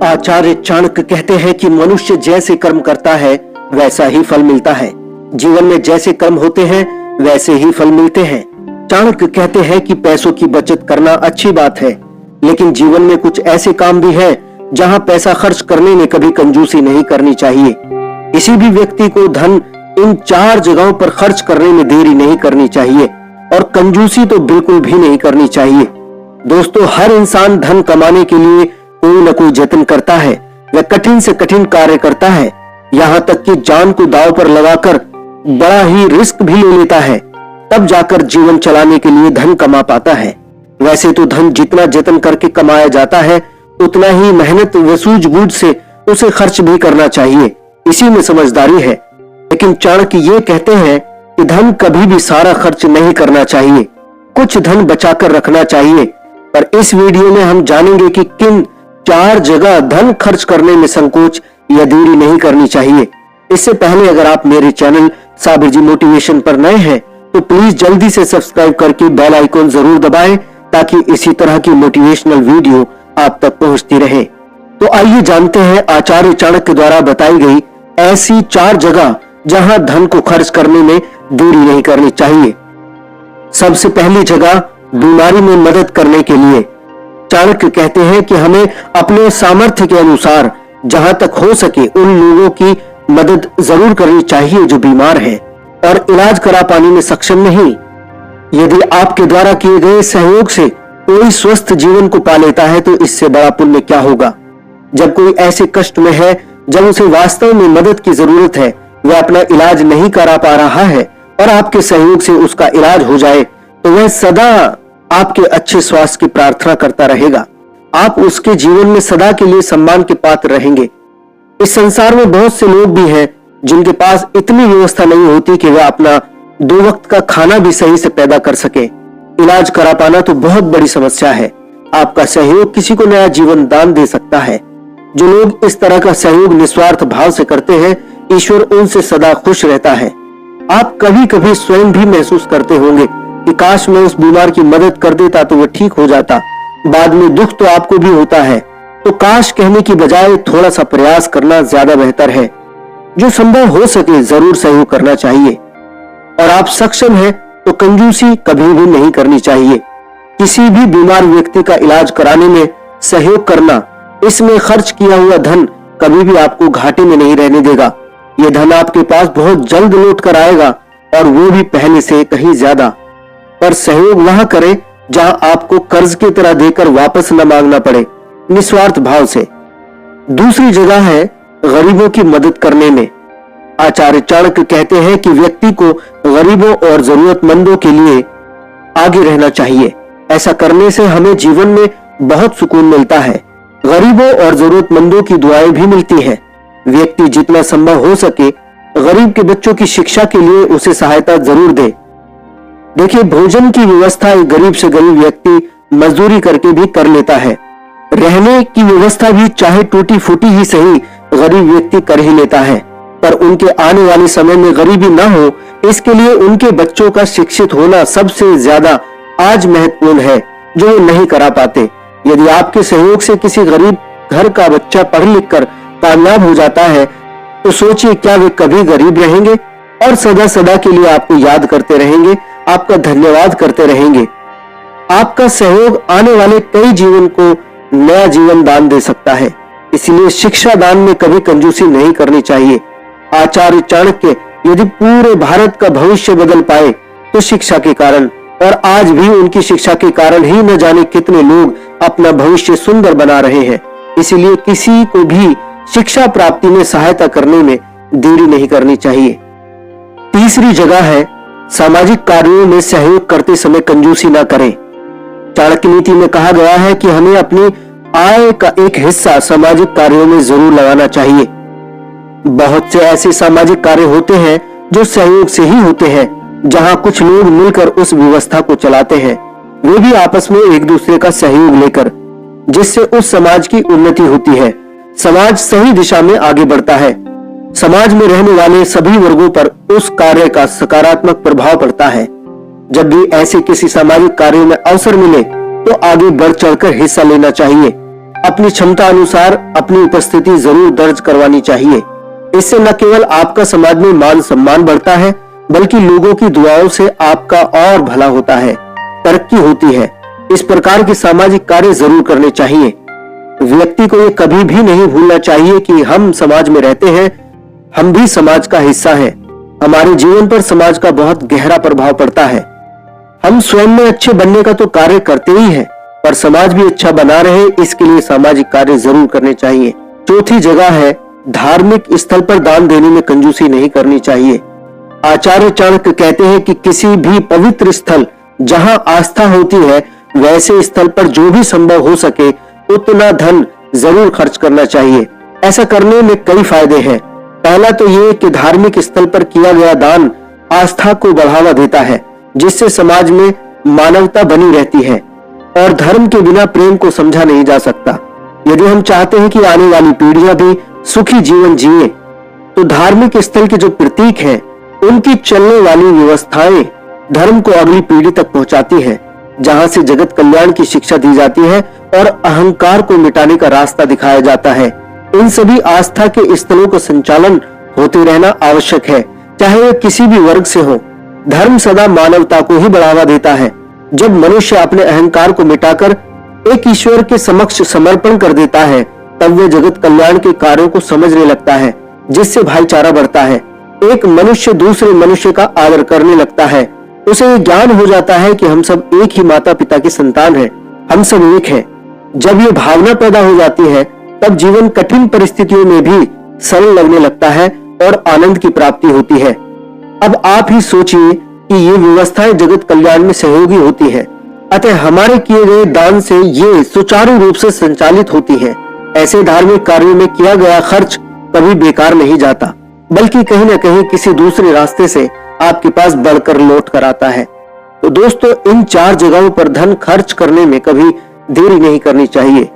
आचार्य चाणक्य कहते हैं कि मनुष्य जैसे कर्म करता है वैसा ही फल मिलता है। जीवन में जैसे कर्म होते हैं वैसे ही फल मिलते हैं। चाणक्य कहते हैं कि पैसों की बचत करना अच्छी बात है, लेकिन जीवन में कुछ ऐसे काम भी हैं जहां पैसा खर्च करने में कभी कंजूसी नहीं करनी चाहिए। किसी भी व्यक्ति को धन इन 4 जगहों पर खर्च करने में देरी नहीं करनी चाहिए और कंजूसी तो बिल्कुल भी नहीं करनी चाहिए। दोस्तों, हर इंसान धन कमाने के लिए कोई न कोई जतन करता है, वह कठिन से कठिन कार्य करता है, यहाँ तक कि जान को दांव पर लगाकर बड़ा ही रिस्क भी ले लेता है, तब जाकर जीवन चलाने के लिए धन कमा पाता है। वैसे तो धन जितना जतन करके कमाया जाता है उतना ही मेहनत व सूझबूझ से उसे खर्च भी करना चाहिए, इसी में समझदारी है। लेकिन चाणक्य ये कहते हैं कि धन कभी भी सारा खर्च नहीं करना चाहिए, कुछ धन बचाकर रखना चाहिए। पर इस वीडियो में हम जानेंगे कि किन 4 जगह धन खर्च करने में संकोच या देरी नहीं करनी चाहिए। इससे पहले अगर आप मेरे चैनल साबिर जी मोटिवेशन पर नए हैं तो प्लीज जल्दी से सब्सक्राइब करके बेल आइकॉन जरूर दबाएं ताकि इसी तरह की मोटिवेशनल वीडियो आप तक पहुंचती रहे। तो आइए जानते हैं आचार्य चाणक्य द्वारा बताई गई ऐसी 4 जगह जहां धन को खर्च करने में देरी नहीं करनी चाहिए। सबसे पहली जगह, बीमारी में मदद करने के लिए। चाणक्य कहते हैं कि हमें अपने सामर्थ्य के अनुसार जहां तक हो सके उन लोगों की मदद जरूर करनी चाहिए जो बीमार हैं और इलाज करा पाने में सक्षम नहीं। यदि आपके द्वारा किए गए सहयोग से कोई स्वस्थ जीवन को पा लेता है तो इससे बड़ा पुण्य क्या होगा। जब कोई ऐसे कष्ट में है जब उसे वास्तव में मदद की जरूरत है, वह अपना इलाज नहीं करा पा रहा है और आपके सहयोग से उसका इलाज हो जाए तो वह सदा आपके अच्छे स्वास्थ्य की प्रार्थना करता रहेगा। आप उसके जीवन में सदा के लिए सम्मान के पात्र रहेंगे। इस संसार में बहुत से लोग भी हैं जिनके पास इतनी व्यवस्था नहीं होती कि वह अपना 2 वक्त का खाना भी सही से पैदा कर सके। इलाज करा पाना तो बहुत बड़ी समस्या है। आपका सहयोग किसी को नया जीवन दान दे सकता है। जो लोग इस तरह का सहयोग निस्वार्थ भाव से करते हैं, ईश्वर उनसे सदा खुश रहता है। आप कभी कभी स्वयं भी महसूस करते होंगे कि काश मैं उस बीमार की मदद कर देता तो वह ठीक हो जाता। बाद में दुख तो आपको भी होता है, तो काश कहने की बजाय थोड़ा सा प्रयास करना ज्यादा बेहतर है। जो संभव हो सके जरूर सहयोग करना चाहिए और आप सक्षम हैं तो कंजूसी कभी भी नहीं करनी चाहिए। किसी भी बीमार व्यक्ति का इलाज कराने में सहयोग करना, इसमें खर्च किया हुआ धन कभी भी आपको घाटे में नहीं रहने देगा। यह धन आपके पास बहुत जल्द लौट कर आएगा और वो भी पहले से कहीं ज्यादा। पर सहयोग वहां करें जहां आपको कर्ज की तरह देकर वापस न मांगना पड़े, निस्वार्थ भाव से। दूसरी जगह है गरीबों की मदद करने में। आचार्य चाणक्य कहते हैं कि व्यक्ति को गरीबों और जरूरतमंदों के लिए आगे रहना चाहिए। ऐसा करने से हमें जीवन में बहुत सुकून मिलता है। गरीबों और जरूरतमंदों की दुआएं भी मिलती हैं। व्यक्ति जितना संभव हो सके गरीब के बच्चों की शिक्षा के लिए उसे सहायता जरूर दे। देखिए, भोजन की व्यवस्था एक गरीब से गरीब व्यक्ति मजदूरी करके भी कर लेता है। रहने की व्यवस्था भी चाहे टूटी फूटी ही सही गरीब व्यक्ति कर ही लेता है। पर उनके आने वाले समय में गरीबी ना हो, इसके लिए उनके बच्चों का शिक्षित होना सबसे ज्यादा आज महत्वपूर्ण है, जो वो नहीं करा पाते। यदि आपके सहयोग से किसी गरीब घर का बच्चा पढ़ लिख कर कामयाब हो जाता है तो सोचिए क्या वे कभी गरीब रहेंगे और सदा सदा के लिए आपको याद करते रहेंगे, आपका धन्यवाद करते रहेंगे। आपका सहयोग आने वाले कई जीवन को नया जीवन दान दे सकता है। इसलिए शिक्षा दान में कभी कंजूसी नहीं करनी चाहिए। आचार्य चाणक्य यदि पूरे भारत का भविष्य बदल पाए तो शिक्षा के कारण, और आज भी उनकी शिक्षा के कारण ही न जाने कितने लोग अपना भविष्य सुंदर बना रहे हैं। इसलिए किसी को भी शिक्षा प्राप्ति में सहायता करने में देरी नहीं करनी चाहिए। तीसरी जगह है, सामाजिक कार्यों में सहयोग करते समय कंजूसी न करें। चाणक्य नीति में कहा गया है कि हमें अपनी आय का एक हिस्सा सामाजिक कार्यों में जरूर लगाना चाहिए। बहुत से ऐसे सामाजिक कार्य होते हैं जो सहयोग से ही होते हैं, जहां कुछ लोग मिलकर उस व्यवस्था को चलाते हैं, वे भी आपस में एक दूसरे का सहयोग लेकर, जिससे उस समाज की उन्नति होती है। समाज सही दिशा में आगे बढ़ता है। समाज में रहने वाले सभी वर्गों पर उस कार्य का सकारात्मक प्रभाव पड़ता है। जब भी ऐसे किसी सामाजिक कार्यों में अवसर मिले तो आगे बढ़ चढ़कर हिस्सा लेना चाहिए। अपनी क्षमता अनुसार अपनी उपस्थिति जरूर दर्ज करवानी चाहिए। इससे न केवल आपका समाज में मान सम्मान बढ़ता है, बल्कि लोगों की दुआओं से आपका और भला होता है, तरक्की होती है। इस प्रकार के सामाजिक कार्य जरूर करने चाहिए। व्यक्ति को ये कभी भी नहीं भूलना चाहिए कि हम समाज में रहते हैं, हम भी समाज का हिस्सा हैं। हमारे जीवन पर समाज का बहुत गहरा प्रभाव पड़ता है। हम स्वयं में अच्छे बनने का तो कार्य करते ही हैं, पर समाज भी अच्छा बना रहे इसके लिए सामाजिक कार्य जरूर करने चाहिए। चौथी जगह है, धार्मिक स्थल पर दान देने में कंजूसी नहीं करनी चाहिए। आचार्य चाणक्य कहते हैं कि किसी भी पवित्र स्थल जहां आस्था होती है, वैसे स्थल पर जो भी संभव हो सके उतना धन जरूर खर्च करना चाहिए। ऐसा करने में कई फायदे हैं। पहला तो ये कि धार्मिक स्थल पर किया गया दान आस्था को बढ़ावा देता है, जिससे समाज में मानवता बनी रहती है, और धर्म के बिना प्रेम को समझा नहीं जा सकता। यदि हम चाहते हैं कि आने वाली पीढ़ियां भी सुखी जीवन जिए, तो धार्मिक स्थल के जो प्रतीक हैं, उनकी चलने वाली व्यवस्थाएं धर्म को अगली पीढ़ी तक पहुंचाती हैं, जहां से जगत कल्याण की शिक्षा दी जाती है और अहंकार को मिटाने का रास्ता दिखाया जाता है। इन सभी आस्था के स्थलों का संचालन होते रहना आवश्यक है, चाहे वे किसी भी वर्ग से हो। धर्म सदा मानवता को ही बढ़ावा देता है। जब मनुष्य अपने अहंकार को मिटाकर एक ईश्वर के समक्ष समर्पण कर देता है, तब वे जगत कल्याण के कार्यों को समझने लगता है, जिससे भाईचारा बढ़ता है। एक मनुष्य दूसरे मनुष्य का आदर करने लगता है। उसे ये ज्ञान हो जाता है कि हम सब एक ही माता पिता की संतान हैं, हम सब एक हैं। जब ये भावना पैदा हो जाती है, तब जीवन कठिन परिस्थितियों में भी सरल लगने लगता है और आनंद की प्राप्ति होती है। अब आप ही सोचिए कि ये व्यवस्थाएं जगत कल्याण में सहयोगी होती है, अतः हमारे किए गए दान से ये सुचारू रूप से संचालित होती है। ऐसे धार्मिक कार्यों में किया गया खर्च कभी बेकार नहीं जाता, बल्कि कहीं न कहीं किसी दूसरे रास्ते से आपके पास बढ़कर लौट कर आता है। तो दोस्तों, इन 4 जगहों पर धन खर्च करने में कभी देरी नहीं करनी चाहिए।